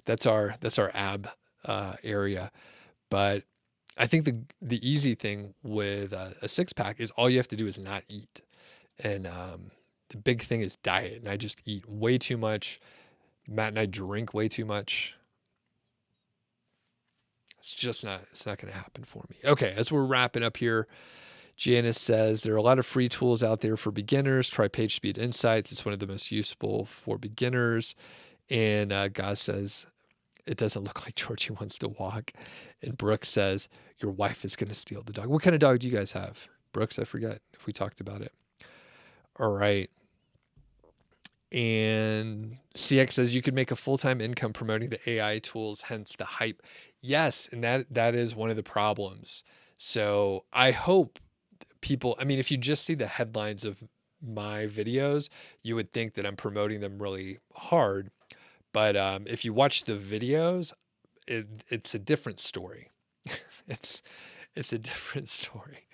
That's our ab area. But I think the easy thing with a six pack is all you have to do is not eat. And the big thing is diet. And I just eat way too much. Matt and I drink way too much. It's not going to happen for me. Okay, as we're wrapping up here, Janice says there are a lot of free tools out there for beginners. Try PageSpeed Insights. It's one of the most useful for beginners. And Gaz says it doesn't look like Georgie wants to walk. And Brooks says your wife is going to steal the dog. What kind of dog do you guys have? Brooks, I forget if we talked about it. All right. And CX says you could make a full-time income promoting the AI tools, hence the hype. Yes, and that is one of the problems. So I hope people, I mean, if you just see the headlines of my videos, you would think that I'm promoting them really hard. But if you watch the videos, it's a different story. it's a different story.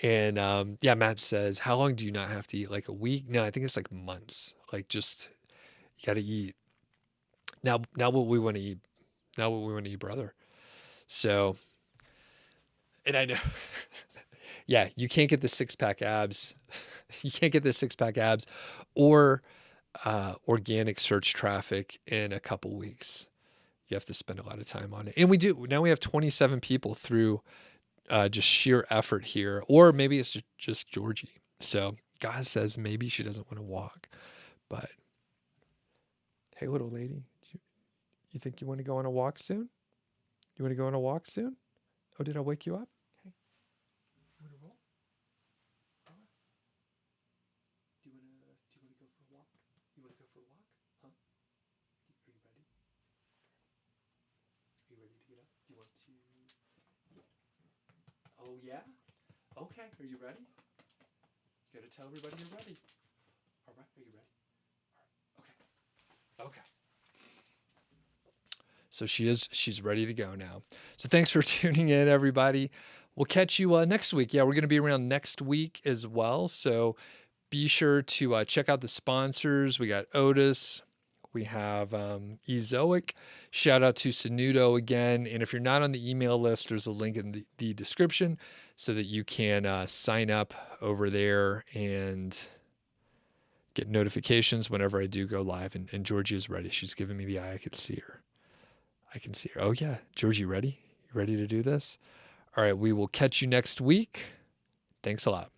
And yeah, Matt says, how long do you not have to eat? Like a week? No, I think it's like months. Like just you got to eat. Now what we want to eat. Now what we want to eat, brother. So, and I know, yeah, you can't get the six-pack abs. You can't get the six-pack abs or organic search traffic in a couple weeks. You have to spend a lot of time on it. And we do. Now we have 27 people through just sheer effort here, or maybe it's just Georgie. So God says maybe she doesn't want to walk, but hey, little lady, you think you want to go on a walk soon? You want to go on a walk soon? Oh, did I wake you up? Hey, you want to roll? Do you want to go for a walk? You want to go for a walk? Huh? Are you ready? Are you ready to get up? Do you want to? Oh, yeah? Okay. Are you ready? You got to tell everybody you're ready. All right. Are you ready? All right. Okay. Okay. So she's ready to go now. So thanks for tuning in, everybody. We'll catch you next week. Yeah, we're going to be around next week as well. So be sure to check out the sponsors. We got Odys. We have Ezoic. Shout out to Senuto again. And if you're not on the email list, there's a link in the description so that you can sign up over there and get notifications whenever I do go live. And Georgie is ready. She's giving me the eye. I can see her. Oh, yeah. Georgie, ready? You ready to do this? All right. We will catch you next week. Thanks a lot.